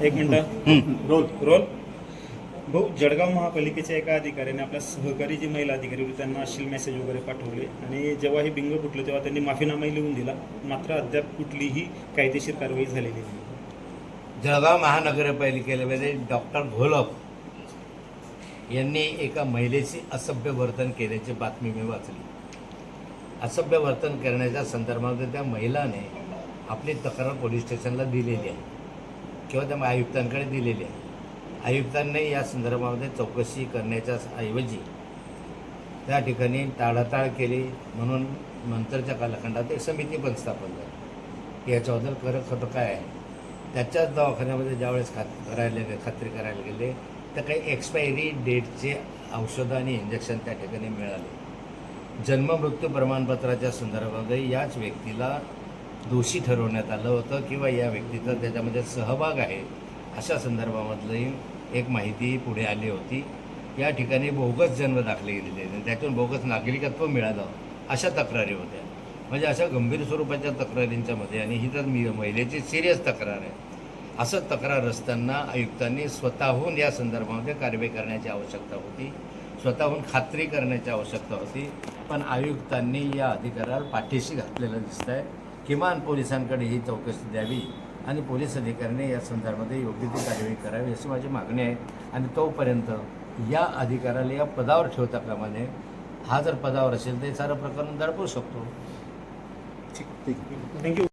एक minute role role भाऊ, जळगाव महापालिकेच्या एका अधिकाऱ्याने आपल्या सहकारी जे महिला अधिकारी होते त्यांना अशी मेसेज वगैरे पाठवले आणि जेव्हा हे बिंग फुटलं तेव्हा त्यांनी माफीनामाही लिहून दिला, मात्र अद्याप कुठलीही कायदेशीर कारवाई झालेली नाही. जळगाव महानगरपालिकेमध्ये डॉक्टर घोलप यांनी एका महिलेची असभ्य वर्तन केल्याची बातमी मी वाचली. असभ्य वर्तन करण्याच्या संदर्भामध्ये त्या महिलाने आपली तक्रार पोलीस स्टेशनला दिलेली आहे किंवा त्या आयुक्तांकडे दिलेली आहे. आयुक्तांनी या संदर्भामध्ये चौकशी करण्याच्या ऐवजी त्या ठिकाणी टाळाटाळ केली, म्हणून नंतरच्या कालखंडात एक समिती पण स्थापन झाली. याच्याबद्दल खरं काय आहे, त्याच्याच दवाखान्यामध्ये ज्यावेळेस खात्री करायला गेले तर काही एक्सपायरी डेटचे औषधं आणि इंजेक्शन त्या ठिकाणी मिळाले. जन्ममृत्यू प्रमाणपत्राच्या संदर्भामध्ये याच व्यक्तीला दोषी ठरवण्यात आलं होतं किंवा या व्यक्तीचा त्याच्यामध्ये सहभाग आहे अशा संदर्भामधली एक माहिती पुढे आली होती. या ठिकाणी बोगस जन्म दाखले गेलेले आणि त्यातून बोगस नागरिकत्व मिळालं अशा तक्रारी होत्या. म्हणजे अशा गंभीर स्वरूपाच्या तक्रारींच्या मध्ये, आणि ही तर महिलेची सिरियस तक्रार आहे, असं तक्रार असताना आयुक्तांनी स्वतःहून या संदर्भामध्ये कारवाई करण्याची आवश्यकता होती, स्वतःहून खात्री करण्याची आवश्यकता होती. पण आयुक्तांनी या अधिकाऱ्याला पाठीशी घातलेलं दिसत आहे. किमान पोलिसांकडे ही चौकशी द्यावी आणि पोलीस अधिकाऱ्यांनी या संदर्भामध्ये योग्य ती कारवाई करावी अशी माझी मागणी आहे. आणि तोपर्यंत या अधिकाऱ्याला या पदावर ठेवता कामा नये. हा जर पदावर असेल तर सारं प्रकरण दडपू शकतो. ठीक, थँक्यू.